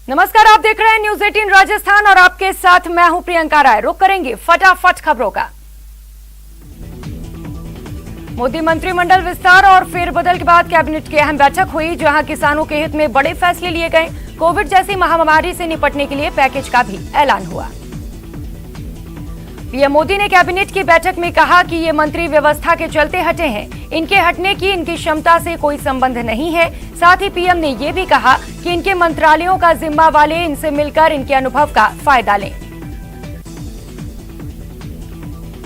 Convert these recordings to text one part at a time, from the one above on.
नमस्कार, आप देख रहे हैं न्यूज 18 राजस्थान और आपके साथ मैं हूं प्रियंका राय। रुक करेंगे फटाफट खबरों का। मोदी मंत्रिमंडल विस्तार और फेरबदल के बाद कैबिनेट की अहम बैठक हुई, जहां किसानों के हित में बड़े फैसले लिए गए। कोविड जैसी महामारी से निपटने के लिए पैकेज का भी ऐलान हुआ। पीएम मोदी ने कैबिनेट की बैठक में कहा कि ये मंत्री व्यवस्था के चलते हटे हैं, इनके हटने की इनकी क्षमता से कोई संबंध नहीं है। साथ ही पीएम ने ये भी कहा कि इनके मंत्रालयों का जिम्मा वाले इनसे मिलकर इनके अनुभव का फायदा लें।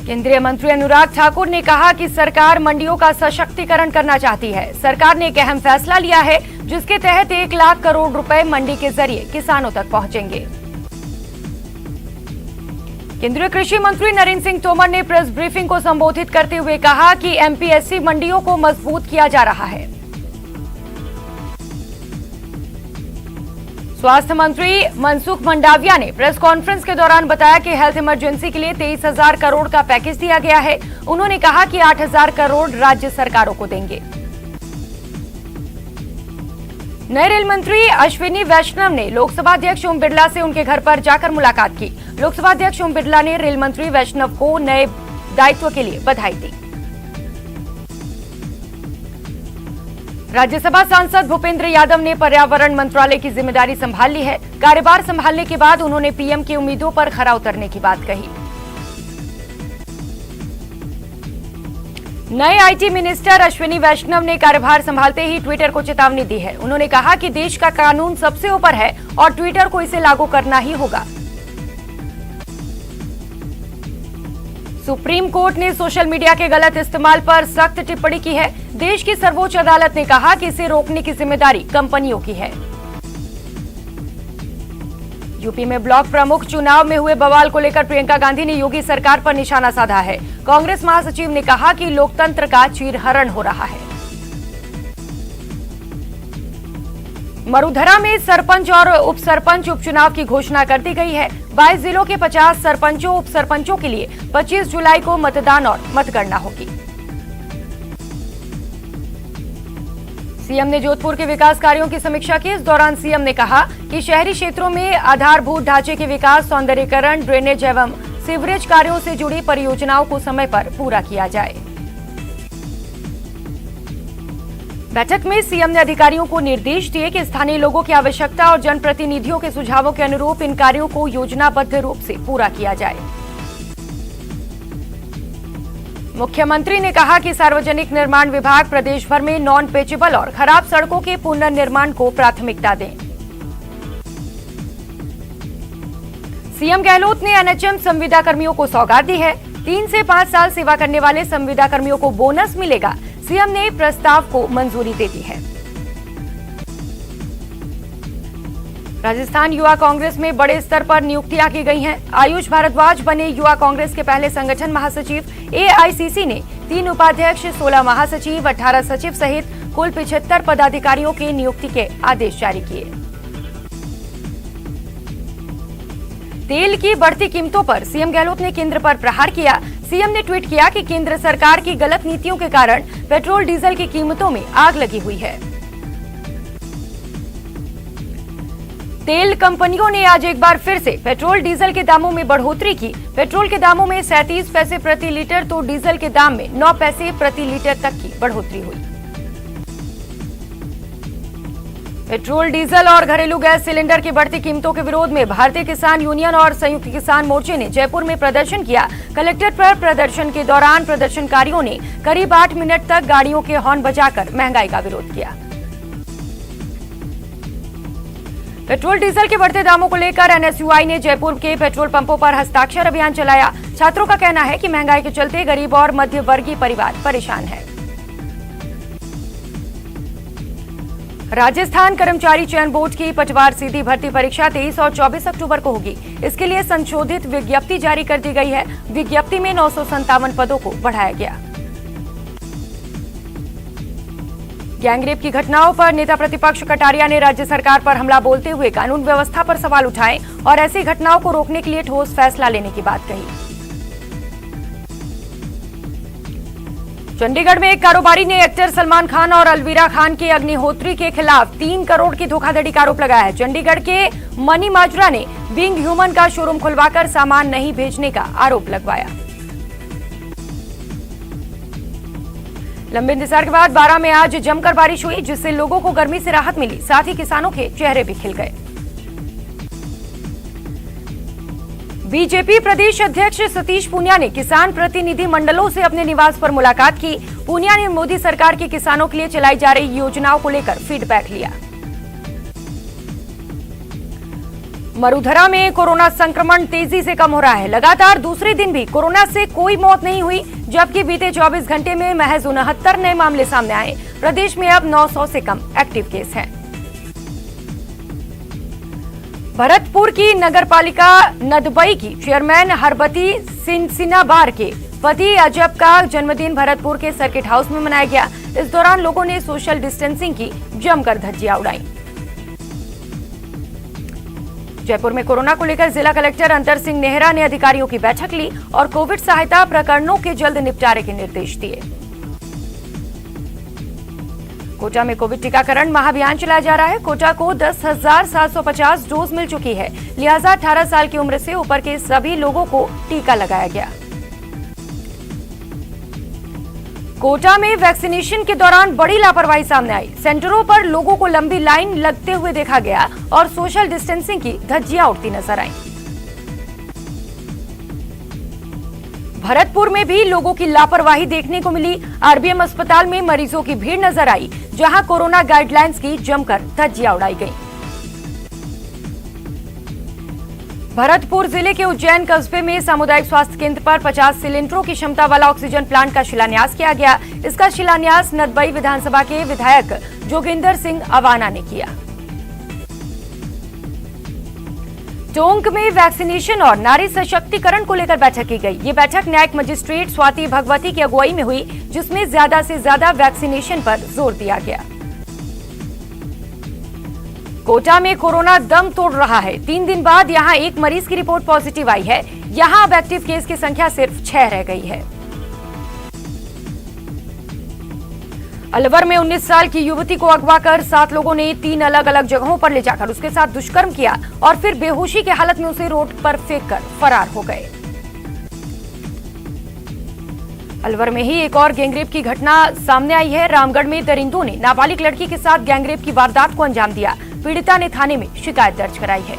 केंद्रीय मंत्री अनुराग ठाकुर ने कहा कि सरकार मंडियों का सशक्तिकरण करना चाहती है। सरकार ने एक अहम फैसला लिया है, जिसके तहत 1 लाख करोड़ रुपए मंडी के जरिए किसानों तक पहुंचेंगे। केंद्रीय कृषि मंत्री नरेंद्र सिंह तोमर ने प्रेस ब्रीफिंग को संबोधित करते हुए कहा कि एमपीएससी मंडियों को मजबूत किया जा रहा है। स्वास्थ्य मंत्री मनसुख मंडाविया ने प्रेस कॉन्फ्रेंस के दौरान बताया कि हेल्थ इमरजेंसी के लिए 23,000 करोड़ का पैकेज दिया गया है। उन्होंने कहा कि 8,000 करोड़ राज्य सरकारों को देंगे। नए रेल मंत्री अश्विनी वैष्णव ने लोकसभा अध्यक्ष ओम बिरला से उनके घर पर जाकर मुलाकात की। लोकसभा अध्यक्ष ओम बिरला ने रेल मंत्री वैष्णव को नए दायित्व के लिए बधाई दी। राज्यसभा सांसद भूपेंद्र यादव ने पर्यावरण मंत्रालय की जिम्मेदारी संभाल ली है। कार्यभार संभालने के बाद उन्होंने पीएम की उम्मीदों पर खरा उतरने की बात कही। नए आईटी मिनिस्टर अश्विनी वैष्णव ने कार्यभार संभालते ही ट्विटर को चेतावनी दी है। उन्होंने कहा कि देश का कानून सबसे ऊपर है और ट्विटर को इसे लागू करना ही होगा। सुप्रीम कोर्ट ने सोशल मीडिया के गलत इस्तेमाल पर सख्त टिप्पणी की है। देश की सर्वोच्च अदालत ने कहा कि इसे रोकने की जिम्मेदारी कंपनियों की है। यूपी में ब्लॉक प्रमुख चुनाव में हुए बवाल को लेकर प्रियंका गांधी ने योगी सरकार पर निशाना साधा है। कांग्रेस महासचिव ने कहा कि लोकतंत्र का चीरहरण हो रहा है। मरुधरा में सरपंच और उप सरपंच उपचुनाव की घोषणा कर दी गई है। 22 जिलों के 50 सरपंचों उप सरपंचों के लिए 25 जुलाई को मतदान और मतगणना होगी। सीएम ने जोधपुर के विकास कार्यों की समीक्षा की। इस दौरान सीएम ने कहा कि शहरी क्षेत्रों में आधारभूत ढांचे के विकास, सौंदर्यीकरण, ड्रेनेज एवं सीवरेज कार्यों से जुड़ी परियोजनाओं को समय पर पूरा किया जाए। बैठक में सीएम ने अधिकारियों को निर्देश दिए कि स्थानीय लोगों की आवश्यकता और जनप्रतिनिधियों के सुझावों के अनुरूप इन कार्यों को योजनाबद्ध रूप से पूरा किया जाए। मुख्यमंत्री ने कहा कि सार्वजनिक निर्माण विभाग प्रदेश भर में नॉन पेचेबल और खराब सड़कों के पुनर्निर्माण को प्राथमिकता दें। सीएम गहलोत ने एनएचएम संविदा कर्मियों को सौगात दी है। 3 से 5 साल सेवा करने वाले संविदा कर्मियों को बोनस मिलेगा। सीएम ने प्रस्ताव को मंजूरी दे दी है। राजस्थान युवा कांग्रेस में बड़े स्तर पर नियुक्तियां की गई हैं। आयुष भारद्वाज बने युवा कांग्रेस के पहले संगठन महासचिव। एआईसीसी ने 3 उपाध्यक्ष, 16 महासचिव, 18 सचिव सहित कुल 75 पदाधिकारियों की नियुक्ति के आदेश जारी किए। तेल की बढ़ती कीमतों पर सीएम गहलोत ने केंद्र पर प्रहार किया। सीएम ने ट्वीट किया कि केंद्र सरकार की गलत नीतियों के कारण पेट्रोल डीजल की कीमतों में आग लगी हुई है। तेल कंपनियों ने आज एक बार फिर से पेट्रोल डीजल के दामों में बढ़ोतरी की। पेट्रोल के दामों में 37 पैसे प्रति लीटर तो डीजल के दाम में 9 पैसे प्रति लीटर तक की बढ़ोतरी हुई। पेट्रोल, डीजल और घरेलू गैस सिलेंडर की बढ़ती कीमतों के विरोध में भारतीय किसान यूनियन और संयुक्त किसान मोर्चे ने जयपुर में प्रदर्शन किया। कलेक्ट्रेट पर प्रदर्शन के दौरान प्रदर्शनकारियों ने करीब 8 मिनट तक गाड़ियों के हॉर्न बजाकर महंगाई का विरोध किया। पेट्रोल डीजल के बढ़ते दामों को लेकर एनएसयूआई ने जयपुर के पेट्रोल पंपों पर हस्ताक्षर अभियान चलाया। छात्रों का कहना है कि महंगाई के चलते गरीब और मध्य वर्गीय परिवार परेशान है। राजस्थान कर्मचारी चयन बोर्ड की पटवार सीधी भर्ती परीक्षा 23 और 24 अक्टूबर को होगी। इसके लिए संशोधित विज्ञप्ति जारी कर दी गई है। विज्ञप्ति में 957 पदों को बढ़ाया गया। गैंगरेप की घटनाओं पर नेता प्रतिपक्ष कटारिया ने राज्य सरकार पर हमला बोलते हुए कानून व्यवस्था पर सवाल उठाए और ऐसी घटनाओं को रोकने के लिए ठोस फैसला लेने की बात कही। चंडीगढ़ में एक कारोबारी ने एक्टर सलमान खान और अलवीरा खान के अग्निहोत्री के खिलाफ 3 करोड़ की धोखाधड़ी का आरोप लगाया है। चंडीगढ़ के मनी माजरा ने बीइंग ह्यूमन का शोरूम खुलवाकर सामान नहीं भेजने का आरोप लगवाया। लंबे इंतजार के बाद बारां में आज जमकर बारिश हुई, जिससे लोगों को गर्मी से राहत मिली, साथ ही किसानों के चेहरे भी खिल गए। बीजेपी प्रदेश अध्यक्ष सतीश पूनिया ने किसान प्रतिनिधि मंडलों से अपने निवास पर मुलाकात की। पूनिया ने मोदी सरकार की किसानों के लिए चलाई जा रही योजनाओं को लेकर फीडबैक लिया। मरुधरा में कोरोना संक्रमण तेजी से कम हो रहा है। लगातार दूसरे दिन भी कोरोना से कोई मौत नहीं हुई, जबकि बीते 24 घंटे में महज 69 नए मामले सामने आए। प्रदेश में अब 900 से कम एक्टिव केस हैं। भरतपुर की नगरपालिका नदबई की चेयरमैन हरबती सिनसिनाबार के पति अजब का जन्मदिन भरतपुर के सर्किट हाउस में मनाया गया। इस दौरान लोगों ने सोशल डिस्टेंसिंग की जमकर धज्जियां उड़ाई। जयपुर में कोरोना को लेकर जिला कलेक्टर अंतर सिंह नेहरा ने अधिकारियों की बैठक ली और कोविड सहायता प्रकरणों के जल्द निपटारे के निर्देश दिए। कोटा में कोविड टीकाकरण महाअभियान चलाया जा रहा है। कोटा को 10,750 डोज मिल चुकी है, लिहाजा 18 साल की उम्र से ऊपर के सभी लोगों को टीका लगाया गया। कोटा में वैक्सीनेशन के दौरान बड़ी लापरवाही सामने आई। सेंटरों पर लोगों को लंबी लाइन लगते हुए देखा गया और सोशल डिस्टेंसिंग की धज्जियां उड़ती नजर आईं। भरतपुर में भी लोगों की लापरवाही देखने को मिली। आरबीएम अस्पताल में मरीजों की भीड़ नजर आई, जहां कोरोना गाइडलाइंस की जमकर धज्जियां उड़ाई गई। भरतपुर जिले के उज्जैन कस्बे में सामुदायिक स्वास्थ्य केंद्र पर 50 सिलेंडरों की क्षमता वाला ऑक्सीजन प्लांट का शिलान्यास किया गया। इसका शिलान्यास नदबई विधानसभा के विधायक जोगिंदर सिंह अवाना ने किया। टोंक में वैक्सीनेशन और नारी सशक्तिकरण को लेकर बैठक की गई। ये बैठक न्यायिक मजिस्ट्रेट स्वाति भगवती की अगुवाई में हुई, जिसमें ज्यादा से ज्यादा वैक्सीनेशन पर जोर दिया गया। कोटा में कोरोना दम तोड़ रहा है। 3 दिन बाद यहां एक मरीज की रिपोर्ट पॉजिटिव आई है। यहां अब एक्टिव केस की संख्या सिर्फ 6 रह गई है। अलवर में 19 साल की युवती को अगवा कर 7 लोगों ने 3 अलग अलग जगहों पर ले जाकर उसके साथ दुष्कर्म किया और फिर बेहोशी की हालत में उसे रोड पर फेंककर फरार हो गए। अलवर में ही एक और गैंगरेप की घटना सामने आई है। रामगढ़ में दरिंदों ने नाबालिग लड़की के साथ गैंगरेप की वारदात को अंजाम दिया। पीड़िता ने थाने में शिकायत दर्ज कराई है।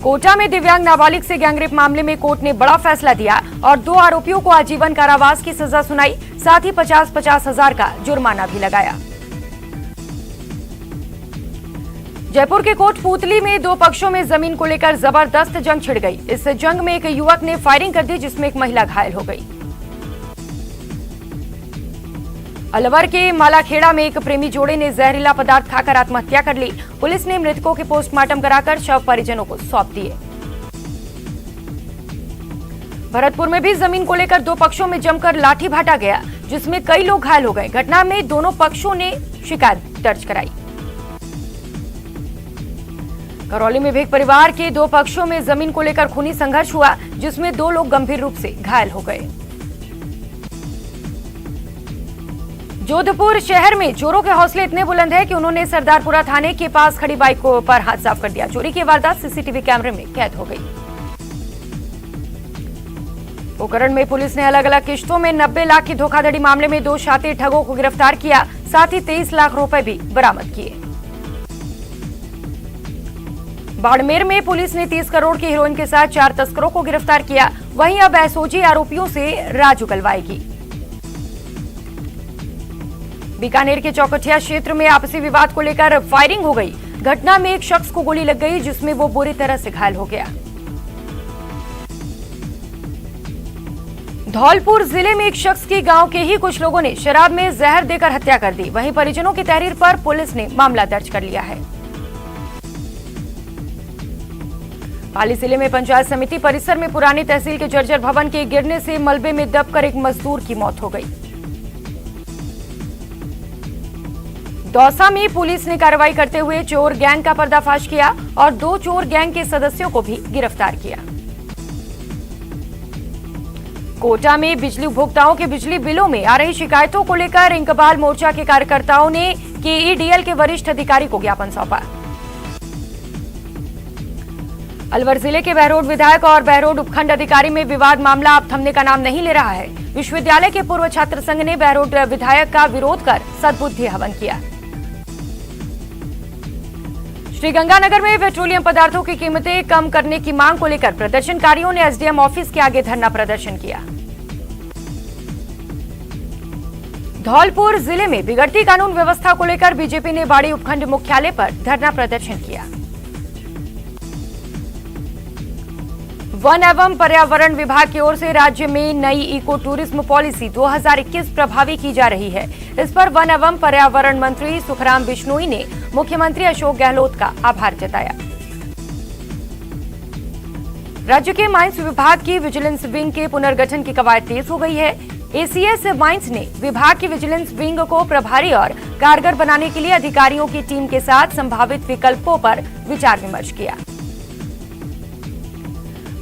कोटा में दिव्यांग नाबालिग से गैंगरेप मामले में कोर्ट ने बड़ा फैसला दिया और 2 आरोपियों को आजीवन कारावास की सजा सुनाई, साथ ही 50-50 हजार का जुर्माना भी लगाया। जयपुर के कोटपूतली में 2 पक्षों में जमीन को लेकर जबरदस्त जंग छिड़ गई। इस जंग में एक युवक ने फायरिंग कर दी, जिसमें एक महिला घायल हो गई। अलवर के मालाखेड़ा में एक प्रेमी जोड़े ने जहरीला पदार्थ खाकर आत्महत्या कर ली। पुलिस ने मृतकों के पोस्टमार्टम कराकर शव परिजनों को सौंप दिए। भरतपुर में भी जमीन को लेकर 2 पक्षों में जमकर लाठी भाटा गया, जिसमें कई लोग घायल हो गए। घटना में दोनों पक्षों ने शिकायत दर्ज कराई। करौली में भी एक परिवार के 2 पक्षों में जमीन को लेकर खूनी संघर्ष हुआ, जिसमें 2 लोग गंभीर रूप से घायल हो गए। जोधपुर शहर में चोरों के हौसले इतने बुलंद है कि उन्होंने सरदारपुरा थाने के पास खड़ी बाइक पर हाथ साफ कर दिया। चोरी की वारदात सीसीटीवी कैमरे में कैद हो गई। पोखरण में पुलिस ने अलग अलग किश्तों में 90 लाख की धोखाधड़ी मामले में 2 शातिर ठगों को गिरफ्तार किया, साथ ही 23 लाख रुपए भी बरामद किए। बाड़मेर में पुलिस ने 30 करोड़ की हीरोइन के साथ 4 तस्करों को गिरफ्तार किया। वहीं अब एसओजी आरोपियों से राज उगलवाएगी। बीकानेर के चौकठिया क्षेत्र में आपसी विवाद को लेकर फायरिंग हो गई। घटना में एक शख्स को गोली लग गई, जिसमें वो बुरी तरह से घायल हो गया। धौलपुर जिले में एक शख्स की गांव के ही कुछ लोगों ने शराब में जहर देकर हत्या कर दी। वहीं परिजनों की तहरीर पर पुलिस ने मामला दर्ज कर लिया है। पाली जिले में पंचायत समिति परिसर में पुरानी तहसील के जर्जर भवन के गिरने से मलबे में दबकर एक मजदूर की मौत हो गई। दौसा में पुलिस ने कार्रवाई करते हुए चोर गैंग का पर्दाफाश किया और 2 चोर गैंग के सदस्यों को भी गिरफ्तार किया। कोटा में बिजली उपभोक्ताओं के बिजली बिलों में आ रही शिकायतों को लेकर इंकबाल मोर्चा के कार्यकर्ताओं ने केईडीएल के वरिष्ठ अधिकारी को ज्ञापन सौंपा। अलवर जिले के बहरोड विधायक और बहरोड उपखंड अधिकारी में विवाद मामला अब थमने का नाम नहीं ले रहा है। विश्वविद्यालय के पूर्व छात्र संघ ने बहरोड विधायक का विरोध कर सद्बुद्धि हवन किया। श्रीगंगानगर में पेट्रोलियम पदार्थों की कीमतें कम करने की मांग को लेकर प्रदर्शनकारियों ने एसडीएम ऑफिस के आगे धरना प्रदर्शन किया। धौलपुर जिले में बिगड़ती कानून व्यवस्था को लेकर बीजेपी ने बाड़ी उपखंड मुख्यालय पर धरना प्रदर्शन किया। वन एवं पर्यावरण विभाग की ओर से राज्य में नई इको टूरिज्म पॉलिसी 2021 प्रभावी की जा रही है। इस पर वन एवं पर्यावरण मंत्री सुखराम बिश्नोई ने मुख्यमंत्री अशोक गहलोत का आभार जताया। राज्य के माइंस विभाग की विजिलेंस विंग के पुनर्गठन की कवायद तेज हो गई है। एसीएस माइंस ने विभाग की विजिलेंस विंग को प्रभारी और कारगर बनाने के लिए अधिकारियों की टीम के साथ संभावित विकल्पों पर विचार विमर्श किया।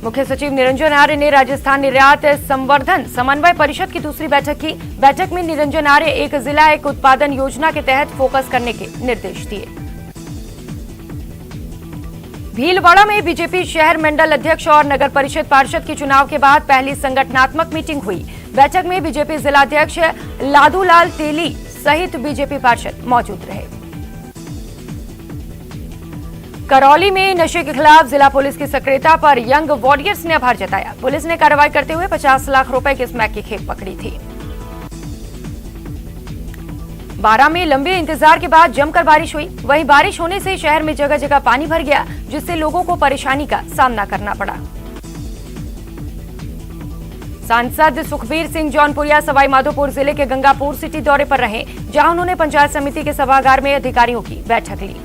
मुख्य सचिव निरंजन आर्य ने राजस्थान निर्यात संवर्धन समन्वय परिषद की दूसरी बैठक की। बैठक में निरंजन आर्य एक जिला एक उत्पादन योजना के तहत फोकस करने के निर्देश दिए। भीलवाड़ा में बीजेपी शहर मंडल अध्यक्ष और नगर परिषद पार्षद के चुनाव के बाद पहली संगठनात्मक मीटिंग हुई। बैठक में बीजेपी जिलाध्यक्ष लादूलाल तेली सहित बीजेपी पार्षद मौजूद रहे। करौली में नशे के खिलाफ जिला पुलिस की सक्रियता पर यंग वॉरियर्स ने आभार जताया। पुलिस ने कार्रवाई करते हुए 50 लाख रुपए के स्मैक की खेप पकड़ी थी। बारां में लंबे इंतजार के बाद जमकर बारिश हुई। वहीं बारिश होने से शहर में जगह जगह पानी भर गया, जिससे लोगों को परेशानी का सामना करना पड़ा। सांसद सुखबीर सिंह जौनपुरिया सवाई माधोपुर जिले के गंगापुर सिटी दौरे पर रहे, जहां उन्होंने पंचायत समिति के सभागार में अधिकारियों की बैठक ली।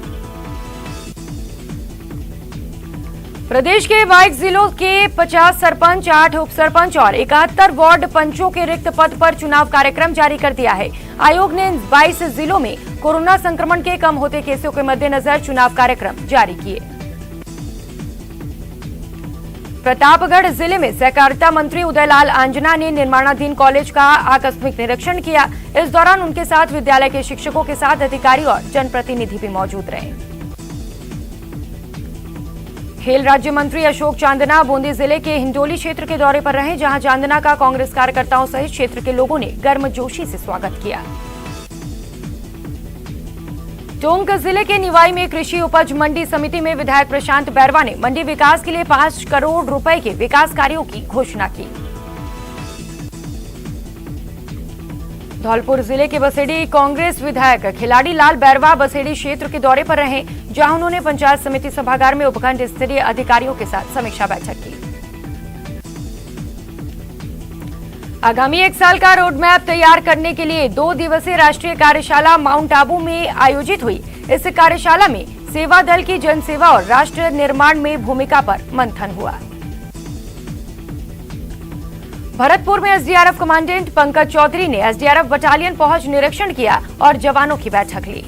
प्रदेश के 22 जिलों के 50 सरपंच, 8 उप सरपंच और 71 वार्ड पंचों के रिक्त पद पर चुनाव कार्यक्रम जारी कर दिया है। आयोग ने 22 जिलों में कोरोना संक्रमण के कम होते केसों के मद्देनजर चुनाव कार्यक्रम जारी किए। प्रतापगढ़ जिले में सहकारिता मंत्री उदयलाल आंजना ने निर्माणाधीन कॉलेज का आकस्मिक निरीक्षण किया। इस दौरान उनके साथ विद्यालय के शिक्षकों के साथ अधिकारी और जनप्रतिनिधि भी मौजूद रहे। खेल राज्य मंत्री अशोक चांदना बूंदी जिले के हिंडोली क्षेत्र के दौरे पर रहे, जहां चांदना का कांग्रेस कार्यकर्ताओं सहित क्षेत्र के लोगों ने गर्मजोशी से स्वागत किया। टोंक जिले के निवाई में कृषि उपज मंडी समिति में विधायक प्रशांत बैरवा ने मंडी विकास के लिए 5 करोड़ रुपए के विकास कार्यों की घोषणा की। धौलपुर जिले के बसेड़ी कांग्रेस विधायक खिलाड़ी लाल बैरवा बसेड़ी क्षेत्र के दौरे पर रहे, जहां उन्होंने पंचायत समिति सभागार में उपखंड स्तरीय अधिकारियों के साथ समीक्षा बैठक की। आगामी 1 साल का रोड मैप तैयार करने के लिए 2 दिवसीय राष्ट्रीय कार्यशाला माउंट आबू में आयोजित हुई। इस कार्यशाला में सेवा दल की जनसेवा और राष्ट्र निर्माण में भूमिका पर मंथन हुआ। भरतपुर में एसडीआरएफ कमांडेंट पंकज चौधरी ने एसडीआरएफ बटालियन पहुंच निरीक्षण किया और जवानों की बैठक ली।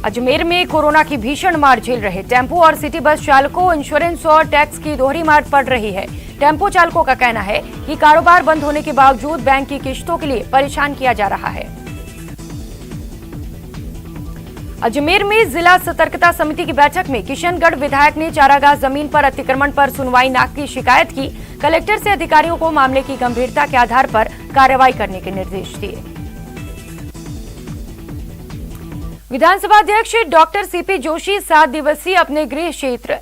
अजमेर में कोरोना की भीषण मार झेल रहे टेम्पो और सिटी बस चालकों इंश्योरेंस और टैक्स की दोहरी मार पड़ रही है। टेम्पो चालकों का कहना है कि कारोबार बंद होने के बावजूद बैंक की किश्तों के लिए परेशान किया जा रहा है। अजमेर में जिला सतर्कता समिति की बैठक में किशनगढ़ विधायक ने चारागाह जमीन पर अतिक्रमण पर सुनवाई न की शिकायत की। कलेक्टर से अधिकारियों को मामले की गंभीरता के आधार पर कार्रवाई करने के निर्देश दिए। विधानसभा अध्यक्ष डॉक्टर सीपी जोशी 7 दिवसीय अपने गृह क्षेत्र